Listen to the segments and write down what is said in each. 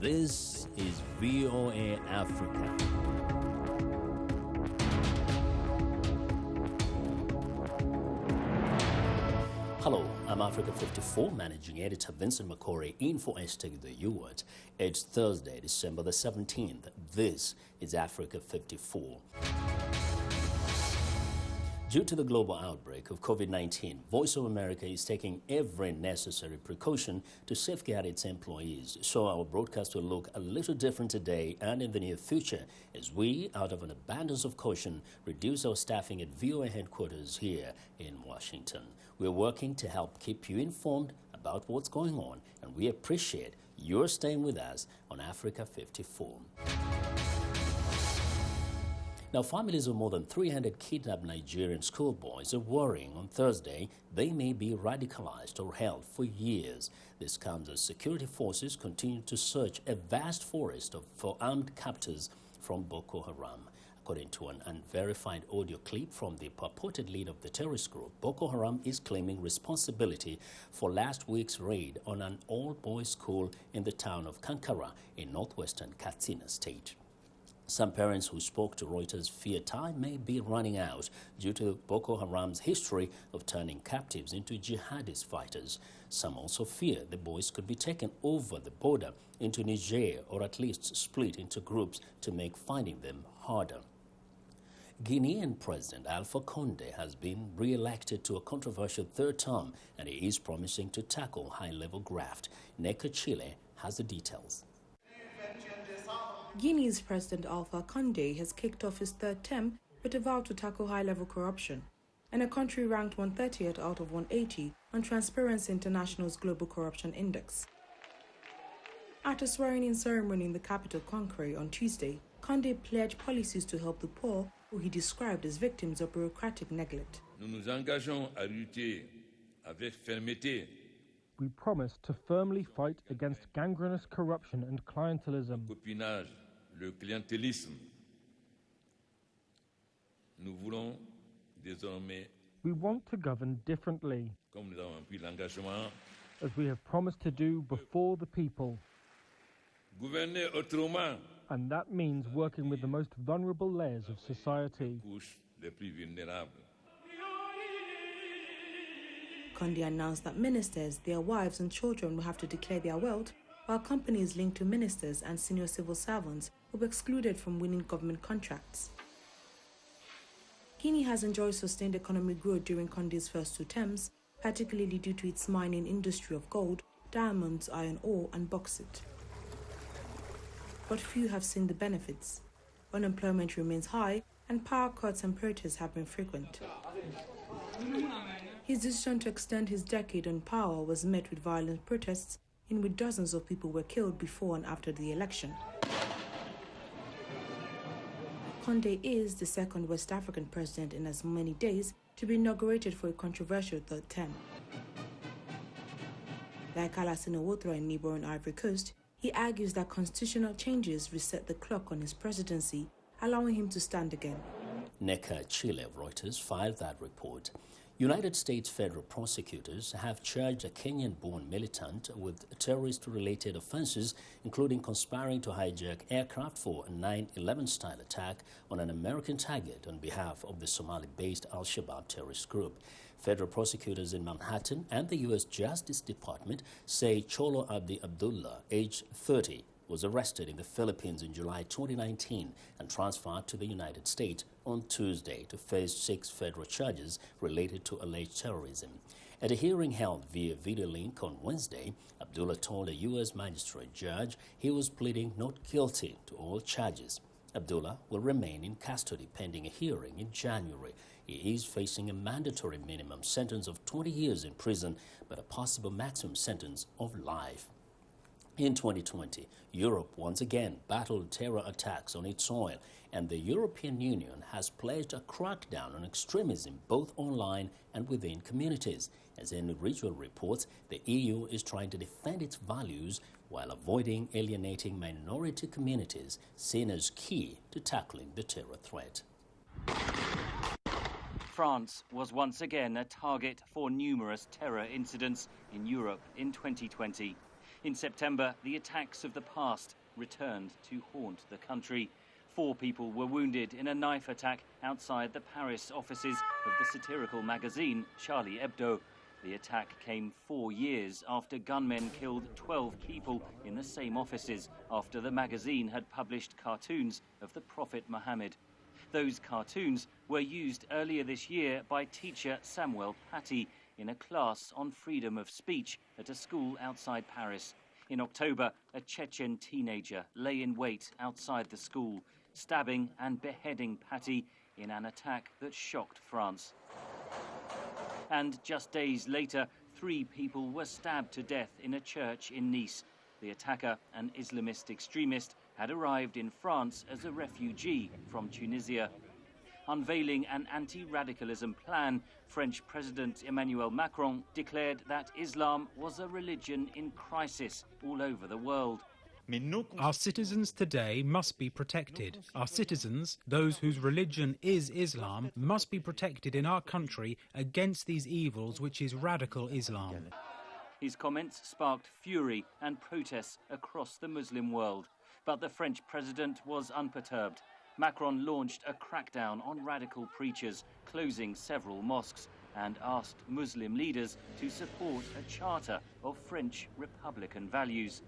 This is VOA Africa. Hello, I'm Africa 54 Managing Editor Vincent Makori in for Estate the U-Word. It's Thursday, December the 17th. This is Africa 54. Due to the global outbreak of COVID-19, Voice of America is taking every necessary precaution to safeguard its employees. So our broadcast will look a little different today and in the near future as we, out of an abundance of caution, reduce our staffing at VOA headquarters here in Washington. We're working to help keep you informed about what's going on, and we appreciate your staying with us on Africa 54. Now, families of more than 300 kidnapped Nigerian schoolboys are worrying on Thursday they may be radicalized or held for years. This comes as security forces continue to search a vast forest for armed captors from Boko Haram. According to an unverified audio clip from the purported leader of the terrorist group, Boko Haram is claiming responsibility for last week's raid on an all-boys school in the town of Kankara in northwestern Katsina State. Some parents who spoke to Reuters fear time may be running out due to Boko Haram's history of turning captives into jihadist fighters. Some also fear the boys could be taken over the border into Niger or at least split into groups to make finding them harder. Guinean President Alpha Conde has been re-elected to a controversial third term, and he is promising to tackle high-level graft. Neka Chile has the details. Guinea's President Alpha Conde has kicked off his third term with a vow to tackle high-level corruption, and a country ranked 130th out of 180 on Transparency International's Global Corruption Index. At a swearing-in ceremony in the capital Kankara on Tuesday, Conde pledged policies to help the poor, who he described as victims of bureaucratic neglect. Nous nous engageons à lutter avec fermeté. We promise to firmly fight against gangrenous corruption and clientelism. Copinage, le clientélisme. Nous voulons désormais, We want to govern differently, comme nous avons pris l'engagement, as we have promised to do before the people. gouverner autrement. And that means working with the most vulnerable layers of society. Couches les plus vulnérables. Conde announced that ministers, their wives and children will have to declare their wealth, while companies linked to ministers and senior civil servants will be excluded from winning government contracts. Guinea has enjoyed sustained economic growth during Conde's first two terms, particularly due to its mining industry of gold, diamonds, iron ore and bauxite. But few have seen the benefits. Unemployment remains high and power cuts and protests have been frequent. His decision to extend his decade on power was met with violent protests in which dozens of people were killed before and after the election. Conde is the second West African president in as many days to be inaugurated for a controversial third term. Like Alassane Ouattara in neighboring Ivory Coast, he argues that constitutional changes reset the clock on his presidency, allowing him to stand again. Neka Chile of Reuters filed that report. United States federal prosecutors have charged a Kenyan-born militant with terrorist-related offenses, including conspiring to hijack aircraft for a 9/11-style attack on an American target on behalf of the Somali-based Al-Shabaab terrorist group. Federal prosecutors in Manhattan and the U.S. Justice Department say Cholo Abdi Abdullah, aged 30, was arrested in the Philippines in July 2019 and transferred to the United States on Tuesday to face 6 federal charges related to alleged terrorism. At a hearing held via video link on Wednesday, Abdullah told a U.S. magistrate judge he was pleading not guilty to all charges. Abdullah will remain in custody pending a hearing in January. He is facing a mandatory minimum sentence of 20 years in prison, but a possible maximum sentence of life. In 2020, Europe once again battled terror attacks on its soil, and the European Union has pledged a crackdown on extremism both online and within communities. As Henry Ridgwell reports, the EU is trying to defend its values while avoiding alienating minority communities, seen as key to tackling the terror threat. France was once again a target for numerous terror incidents in Europe in 2020. In September, the attacks of the past returned to haunt the country. 4 people were wounded in a knife attack outside the Paris offices of the satirical magazine Charlie Hebdo. The attack came 4 years after gunmen killed 12 people in the same offices after the magazine had published cartoons of the Prophet Muhammad. Those cartoons were used earlier this year by teacher Samuel Paty in a class on freedom of speech at a school outside Paris. In October, a Chechen teenager lay in wait outside the school, stabbing and beheading Paty in an attack that shocked France. And just days later, 3 people were stabbed to death in a church in Nice. The attacker, an Islamist extremist, had arrived in France as a refugee from Tunisia. Unveiling an anti-radicalism plan, French President Emmanuel Macron declared that Islam was a religion in crisis all over the world. Our citizens today must be protected. Our citizens, those whose religion is Islam, must be protected in our country against these evils, which is radical Islam. His comments sparked fury and protests across the Muslim world. But the French president was unperturbed. Macron launched a crackdown on radical preachers, closing several mosques, and asked Muslim leaders to support a charter of French Republican values.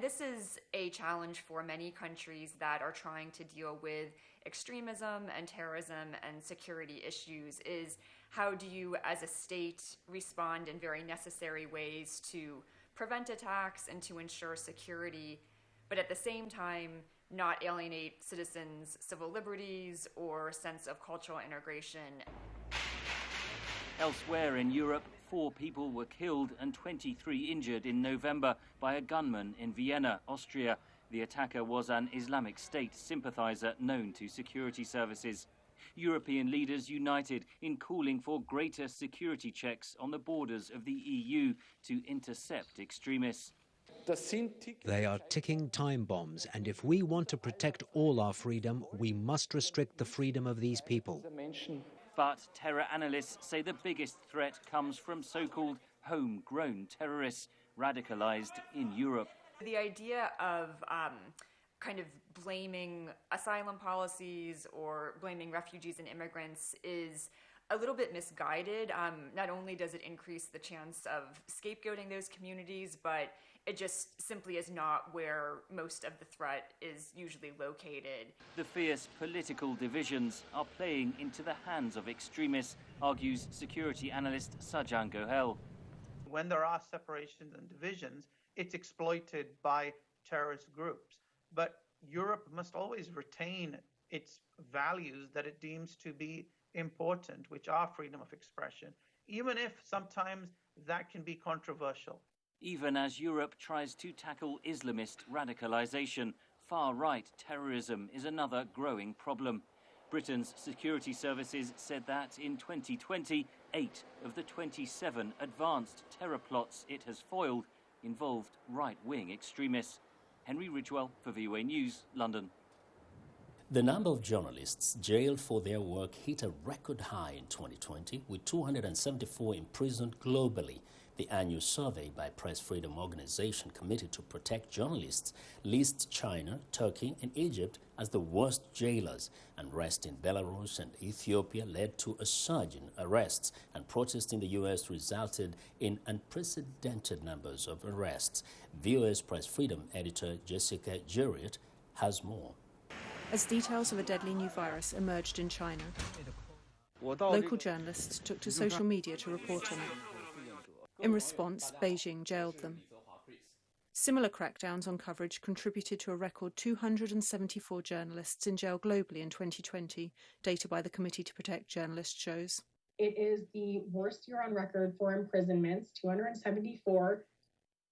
This is a challenge for many countries that are trying to deal with extremism and terrorism and security issues, is how do you as a state respond in very necessary ways to prevent attacks and to ensure security, but at the same time not alienate citizens' civil liberties or sense of cultural integration. Elsewhere in Europe, 4 people were killed and 23 injured in November by a gunman in Vienna, Austria. The attacker was an Islamic State sympathizer known to security services. European leaders united in calling for greater security checks on the borders of the EU to intercept extremists. They are ticking time bombs, and if we want to protect all our freedom, we must restrict the freedom of these people. But terror analysts say the biggest threat comes from so-called homegrown terrorists radicalized in Europe. The idea of kind of blaming asylum policies or blaming refugees and immigrants is a little bit misguided. Not only does it increase the chance of scapegoating those communities, but it just simply is not where most of the threat is usually located. The fierce political divisions are playing into the hands of extremists, argues security analyst Sajan Gohel. When there are separations and divisions, it's exploited by terrorist groups. But Europe must always retain its values that it deems to be important, which are freedom of expression, even if sometimes that can be controversial. Even as Europe tries to tackle Islamist radicalization, far-right terrorism is another growing problem. Britain's security services said that in 2020, 8 of the 27 advanced terror plots it has foiled involved right-wing extremists. Henry Ridgewell for VOA News, London. The number of journalists jailed for their work hit a record high in 2020, with 274 imprisoned globally. The annual survey by Press Freedom Organization committed to protect journalists lists China, Turkey, and Egypt as the worst jailers. Unrest in Belarus and Ethiopia led to a surge in arrests, and protests in the U.S. resulted in unprecedented numbers of arrests. VOA's Press Freedom editor Jessica Juriat has more. As details of a deadly new virus emerged in China, local journalists took to social media to report on it. In response, Beijing jailed them. Similar crackdowns on coverage contributed to a record 274 journalists in jail globally in 2020, data by the Committee to Protect Journalists shows. It is the worst year on record for imprisonments, 274,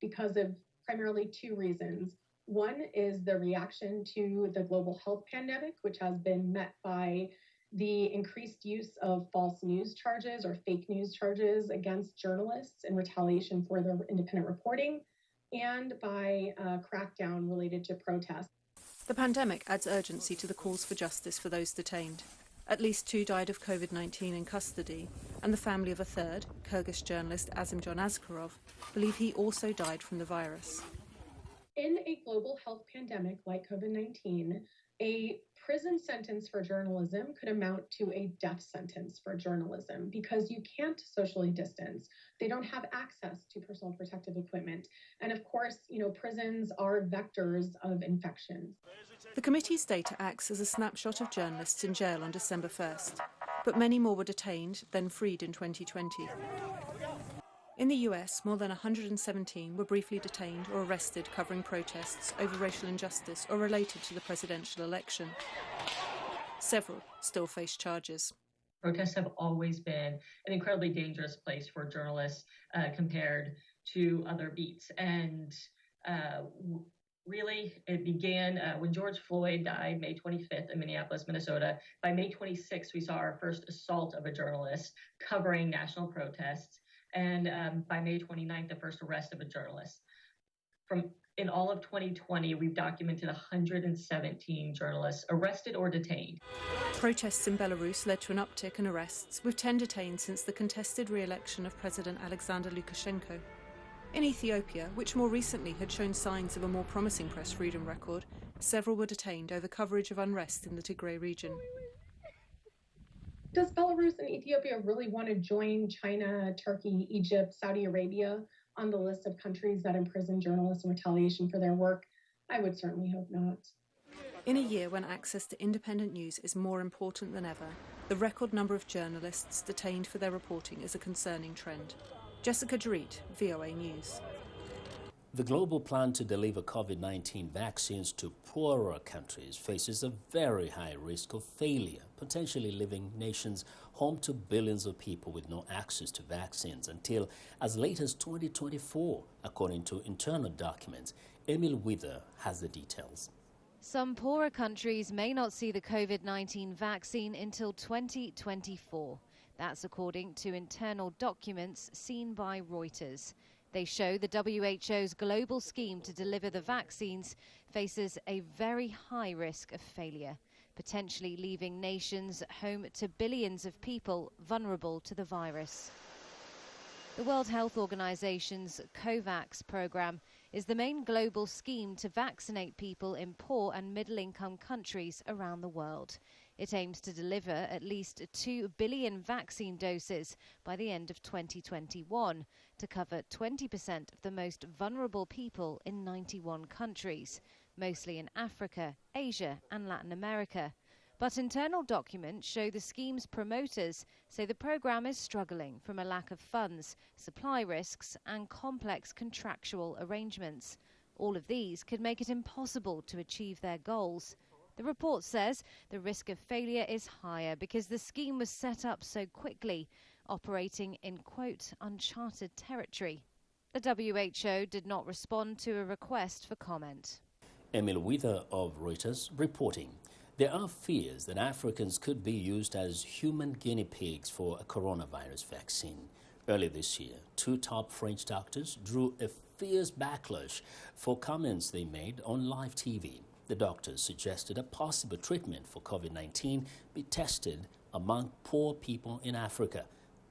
because of primarily 2 reasons. One is the reaction to the global health pandemic, which has been met by the increased use of false news charges or fake news charges against journalists in retaliation for their independent reporting, and by a crackdown related to protests. The pandemic adds urgency to the calls for justice for those detained. At least 2 died of COVID-19 in custody, and the family of a third, Kyrgyz journalist Azimjon Askarov, believe he also died from the virus. In a global health pandemic like COVID-19, a prison sentence for journalism could amount to a death sentence for journalism because you can't socially distance. They don't have access to personal protective equipment. And of course, prisons are vectors of infection. The committee's data acts as a snapshot of journalists in jail on December 1st, but many more were detained, then freed in 2020. In the US, more than 117 were briefly detained or arrested covering protests over racial injustice or related to the presidential election. Several still face charges. Protests have always been an incredibly dangerous place for journalists compared to other beats. And really, it began when George Floyd died May 25th in Minneapolis, Minnesota. By May 26th, we saw our first assault of a journalist covering national protests. And by May 29th, the first arrest of a journalist. In all of 2020, we've documented 117 journalists arrested or detained. Protests in Belarus led to an uptick in arrests, with 10 detained since the contested re-election of President Alexander Lukashenko. In Ethiopia, which more recently had shown signs of a more promising press freedom record, several were detained over coverage of unrest in the Tigray region. Does Belarus and Ethiopia really want to join China, Turkey, Egypt, Saudi Arabia on the list of countries that imprison journalists in retaliation for their work? I would certainly hope not. In a year when access to independent news is more important than ever, the record number of journalists detained for their reporting is a concerning trend. Jessica Jarit, VOA News. The global plan to deliver COVID-19 vaccines to poorer countries faces a very high risk of failure, potentially leaving nations home to billions of people with no access to vaccines until as late as 2024, according to internal documents. Emil Wither has the details. Some poorer countries may not see the COVID-19 vaccine until 2024. That's according to internal documents seen by Reuters. They show the WHO's global scheme to deliver the vaccines faces a very high risk of failure, potentially leaving nations home to billions of people vulnerable to the virus. The World Health Organization's COVAX program is the main global scheme to vaccinate people in poor and middle-income countries around the world. It aims to deliver at least 2 billion vaccine doses by the end of 2021 to cover 20% of the most vulnerable people in 91 countries, mostly in Africa, Asia and Latin America. But internal documents show the scheme's promoters say the program is struggling from a lack of funds, supply risks and complex contractual arrangements. All of these could make it impossible to achieve their goals. The report says the risk of failure is higher because the scheme was set up so quickly, operating in, quote, uncharted territory. The WHO did not respond to a request for comment. Emil Wither of Reuters reporting. There are fears that Africans could be used as human guinea pigs for a coronavirus vaccine. Earlier this year, 2 top French doctors drew a fierce backlash for comments they made on live TV. The doctors suggested a possible treatment for COVID-19 be tested among poor people in Africa.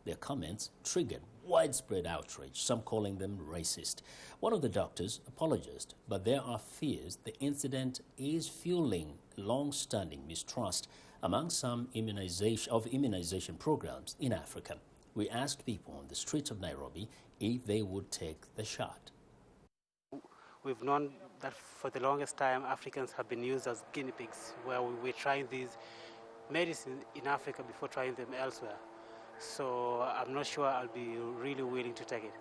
Their comments triggered widespread outrage, some calling them racist. One of the doctors apologized, but there are fears the incident is fueling long-standing mistrust among some immunization programs in Africa. We asked people on the streets of Nairobi if they would take the shot. We've known that for the longest time Africans have been used as guinea pigs, where we're trying these medicines in Africa before trying them elsewhere. So I'm not sure I'll be really willing to take it.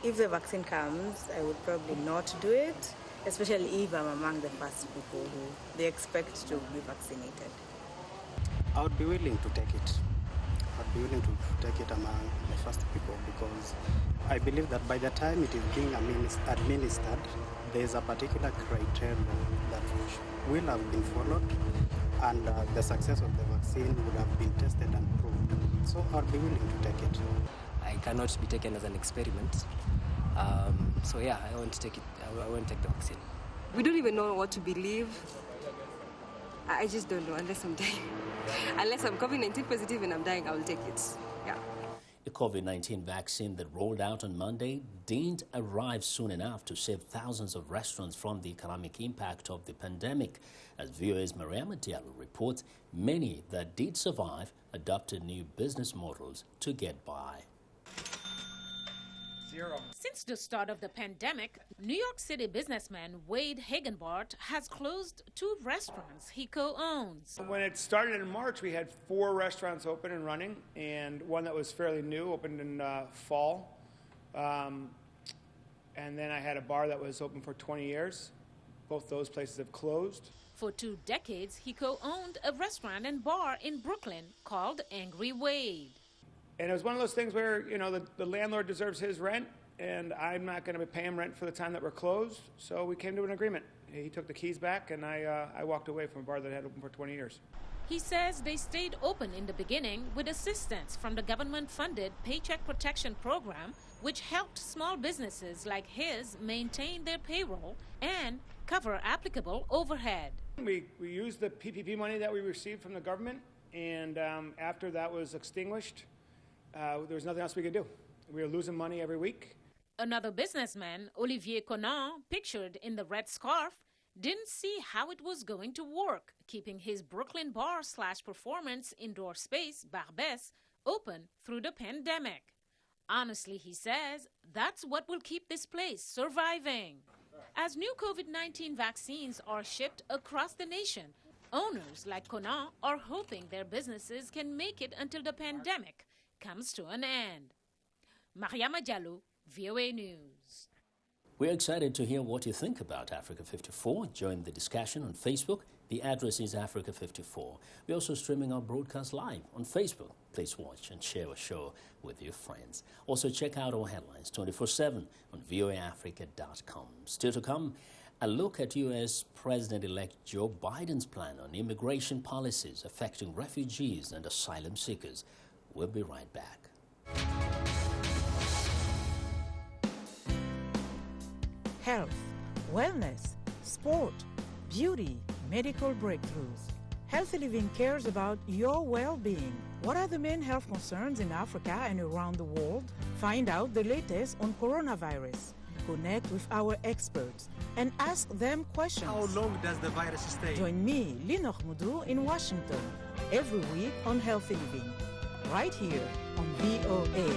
If the vaccine comes, I would probably not do it, especially if I'm among the first people who they expect to be vaccinated. I would be willing to take it. I'd be willing to take it among the first people because I believe that by the time it is being administered, there is a particular criteria that will have been followed and the success of the vaccine would have been tested and proved. So I'd be willing to take it. I cannot be taken as an experiment. So yeah, I want to take it. I want to take the vaccine. We don't even know what to believe. I just don't know unless I'm dying. Unless I'm COVID-19 positive and I'm dying, I will take it. Yeah. The COVID-19 vaccine that rolled out on Monday didn't arrive soon enough to save thousands of restaurants from the economic impact of the pandemic. As VOA's Mariama Diallo reports, many that did survive adopted new business models to get by. Since the start of the pandemic, New York City businessman Wade Hagenbart has closed 2 restaurants he co-owns. When it started in March, we had 4 restaurants open and running, and one that was fairly new opened in fall. And then I had a bar that was open for 20 years. Both those places have closed. For 2 decades, he co-owned a restaurant and bar in Brooklyn called Angry Wade. And it was one of those things where, you know, the landlord deserves his rent, and I'm not going to pay him rent for the time that we're closed. So we came to an agreement. He took the keys back, and I walked away from a bar that had open for 20 years. He says they stayed open in the beginning with assistance from the government-funded Paycheck Protection Program, which helped small businesses like his maintain their payroll and cover applicable overhead. We used the PPP money that we received from the government, and after that was extinguished, there was nothing else we could do. We were losing money every week. Another businessman, Olivier Conan, pictured in the red scarf, didn't see how it was going to work, keeping his Brooklyn bar/performance indoor space, Barbès, open through the pandemic. Honestly, he says, that's what will keep this place surviving. As new COVID-19 vaccines are shipped across the nation, owners like Conan are hoping their businesses can make it until the pandemic comes to an end. Mariama Diallo, VOA News. We're excited to hear what you think about Africa 54. Join the discussion on Facebook. The address is Africa 54. We're also streaming our broadcast live on Facebook. Please watch and share our show with your friends. Also check out our headlines 24/7 on voaafrica.com. Still to come, a look at U.S. President-elect Joe Biden's plan on immigration policies affecting refugees and asylum seekers. We'll be right back. Health, wellness, sport, beauty, medical breakthroughs. Healthy Living cares about your well-being. What are the main health concerns in Africa and around the world? Find out the latest on coronavirus. Connect with our experts and ask them questions. How long does the virus stay? Join me, Linor Moudou, in Washington, every week on Healthy Living, right here on VOA.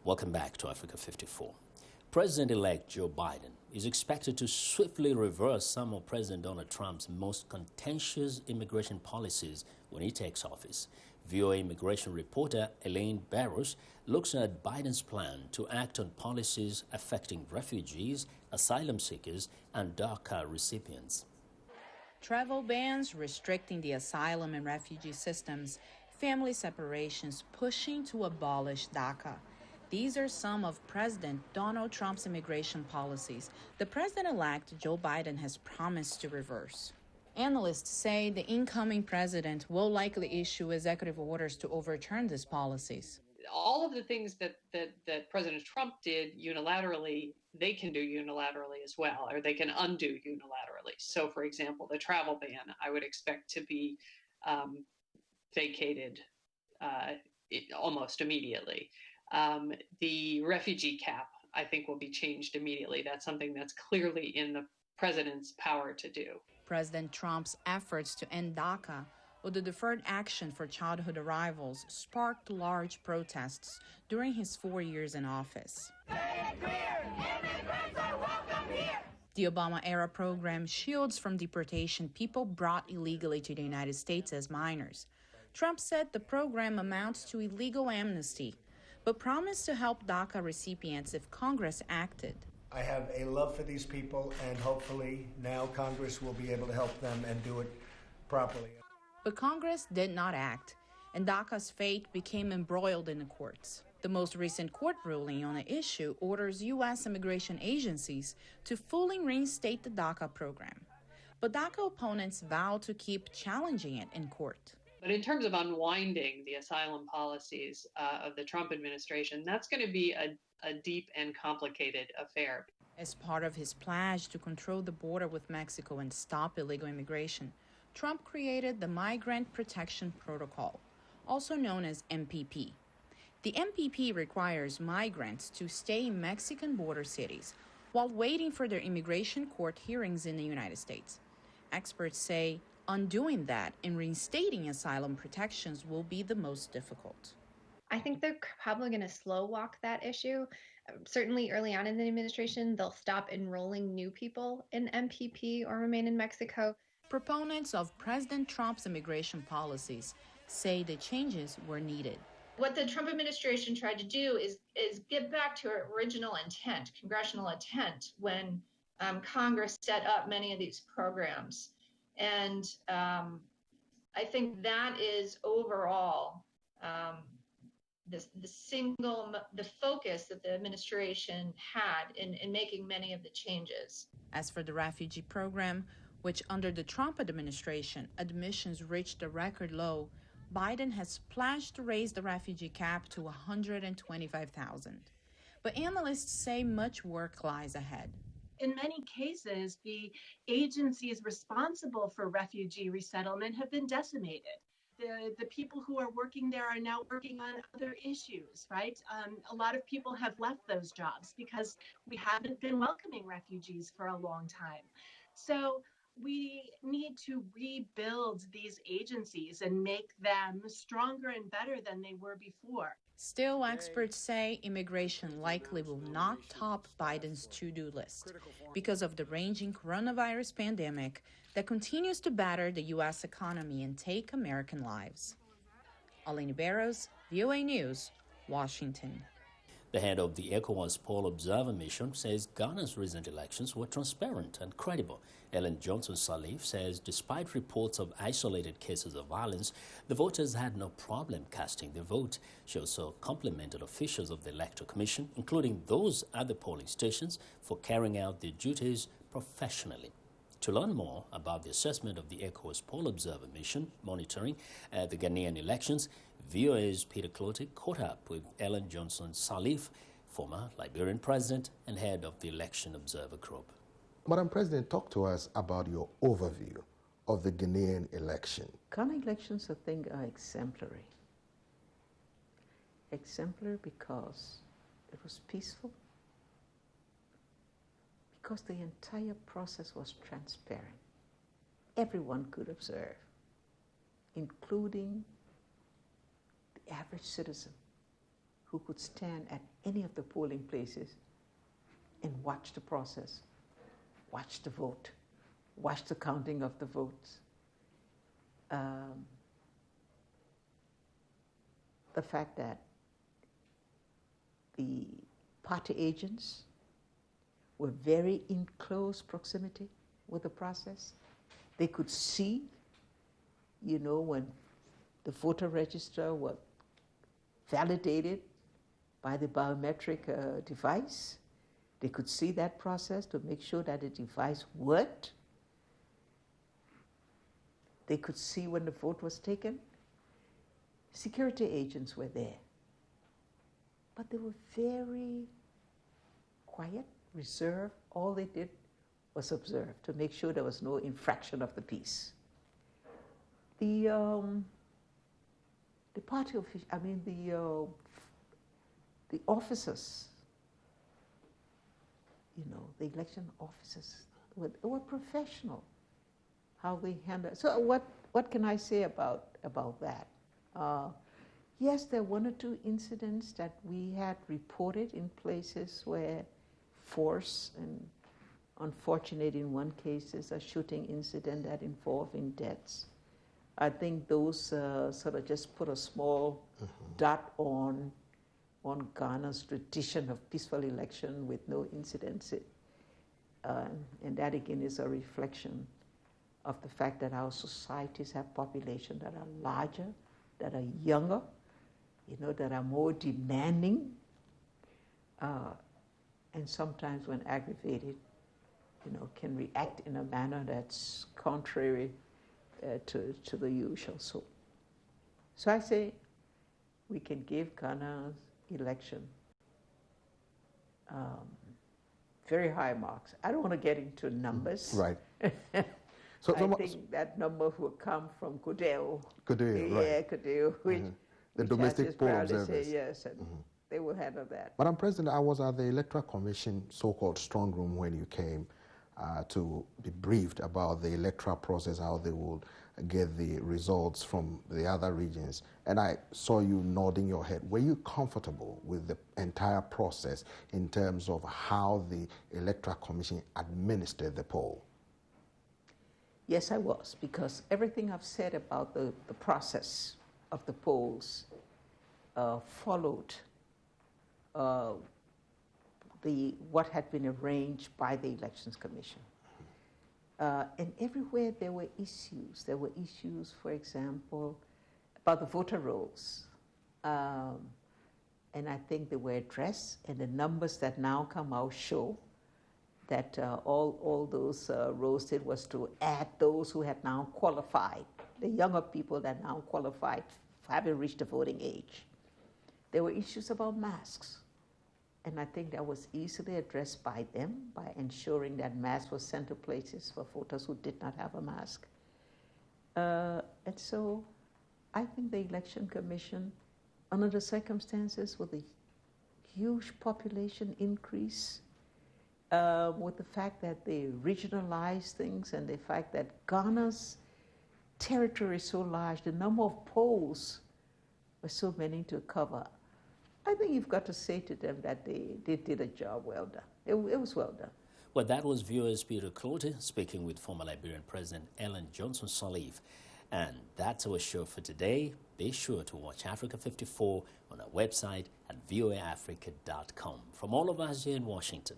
Welcome back to Africa 54. President-elect Joe Biden is expected to swiftly reverse some of President Donald Trump's most contentious immigration policies when he takes office. VOA immigration reporter Elaine Barros looks at Biden's plan to act on policies affecting refugees, asylum seekers, and DACA recipients. Travel bans restricting the asylum and refugee systems, family separations pushing to abolish DACA. These are some of President Donald Trump's immigration policies the president-elect Joe Biden has promised to reverse. Analysts say the incoming president will likely issue executive orders to overturn these policies. All of the things that President Trump did unilaterally, they can do unilaterally as well, or they can undo unilaterally. So, for example, the travel ban, I would expect to be vacated almost immediately. The refugee cap, I think, will be changed immediately. That's something that's clearly in the president's power to do. President Trump's efforts to end DACA, or the Deferred Action for Childhood Arrivals, sparked large protests during his 4 years in office. The Obama-era program shields from deportation people brought illegally to the United States as minors. Trump said the program amounts to illegal amnesty, but promised to help DACA recipients if Congress acted. I have a love for these people, and hopefully now Congress will be able to help them and do it properly. But Congress did not act, and DACA's fate became embroiled in the courts. The most recent court ruling on the issue orders U.S. immigration agencies to fully reinstate the DACA program. But DACA opponents vow to keep challenging it in court. But in terms of unwinding the asylum policies of the Trump administration, that's going to be a deep and complicated affair. As part of his pledge to control the border with Mexico and stop illegal immigration, Trump created the Migrant Protection Protocol, also known as MPP. The MPP requires migrants to stay in Mexican border cities while waiting for their immigration court hearings in the United States. Experts say undoing that and reinstating asylum protections will be the most difficult. I think they're probably going to slow walk that issue. Certainly early on in the administration, they'll stop enrolling new people in MPP or remain in Mexico. Proponents of President Trump's immigration policies say the changes were needed. What the Trump administration tried to do is get back to our original intent, congressional intent, when Congress set up many of these programs. And I think that is overall the focus that the administration had in making many of the changes. As for the refugee program, which under the Trump administration, admissions reached a record low, Biden has pledged to raise the refugee cap to 125,000. But analysts say much work lies ahead. In many cases, the agencies responsible for refugee resettlement have been decimated. The people who are working there are now working on other issues, right? A lot of people have left those jobs because we haven't been welcoming refugees for a long time. So we need to rebuild these agencies and make them stronger and better than they were before. Still, experts say immigration likely will not top Biden's to-do list because of the raging coronavirus pandemic that continues to batter the U.S. economy and take American lives. Alini Barrows, VOA News, Washington. The head of the ECOWAS poll observer mission says Ghana's recent elections were transparent and credible. Ellen Johnson Sirleaf says despite reports of isolated cases of violence, the voters had no problem casting their vote. She also complimented officials of the Electoral Commission, including those at the polling stations, for carrying out their duties professionally. To learn more about the assessment of the ECOWAS poll observer mission monitoring the Guinean elections, VOA's Peter Clotet caught up with Ellen Johnson Sirleaf, former Liberian president and head of the Election Observer Group. Madam President, talk to us about your overview of the Guinean election. Ghana elections, I think, are exemplary. Exemplary because it was peaceful, because the entire process was transparent. Everyone could observe, including the average citizen who could stand at any of the polling places and watch the process, watch the vote, watch the counting of the votes. The fact that the party agents were very in close proximity with the process. They could see, when the voter register was validated by the biometric device. They could see that process to make sure that the device worked. They could see when the vote was taken. Security agents were there. But they were very quiet, reserved. All they did was observe to make sure there was no infraction of the peace. The party officials, the officers, the election officers were professional. How they handle it. So what can I say about that? Yes, there were one or two incidents that we had reported in places where force and unfortunate in one case is a shooting incident that involving deaths. I think those sort of just put a small dot on Ghana's tradition of peaceful election with no incidents. And that again is a reflection of the fact that our societies have populations that are larger, that are younger, that are more demanding, and sometimes when aggravated, can react in a manner that's contrary to the usual. So I say we can give Ghana's election very high marks. I don't want to get into numbers. Right. So I think that number will come from Kudeo. Kudeo, right. Yeah, Kudeo, which the domestic poll observers. Say yes, and they will handle that. Madam President, I was at the Electoral Commission so-called strong room when you came to be briefed about the electoral process, how they would get the results from the other regions. And I saw you nodding your head. Were you comfortable with the entire process in terms of how the Electoral Commission administered the poll? Yes, I was, because everything I've said about the process of the polls followed what had been arranged by the Elections Commission. And everywhere there were issues. There were issues, for example, about the voter rolls. And I think they were addressed, and the numbers that now come out show that all those rolls did was to add those who had now qualified, the younger people that now qualified, having reached the voting age. There were issues about masks. And I think that was easily addressed by them by ensuring that masks were sent to places for voters who did not have a mask. And so I think the Election Commission, under the circumstances with a huge population increase, with the fact that they regionalized things and the fact that Ghana's territory is so large, the number of polls were so many to cover. I think you've got to say to them that they did a job well done. It was well done. Well, that was viewers Peter Clote speaking with former Liberian President Ellen Johnson Sirleaf. And that's our show for today. Be sure to watch Africa 54 on our website at voaafrica.com. From all of us here in Washington,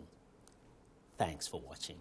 thanks for watching.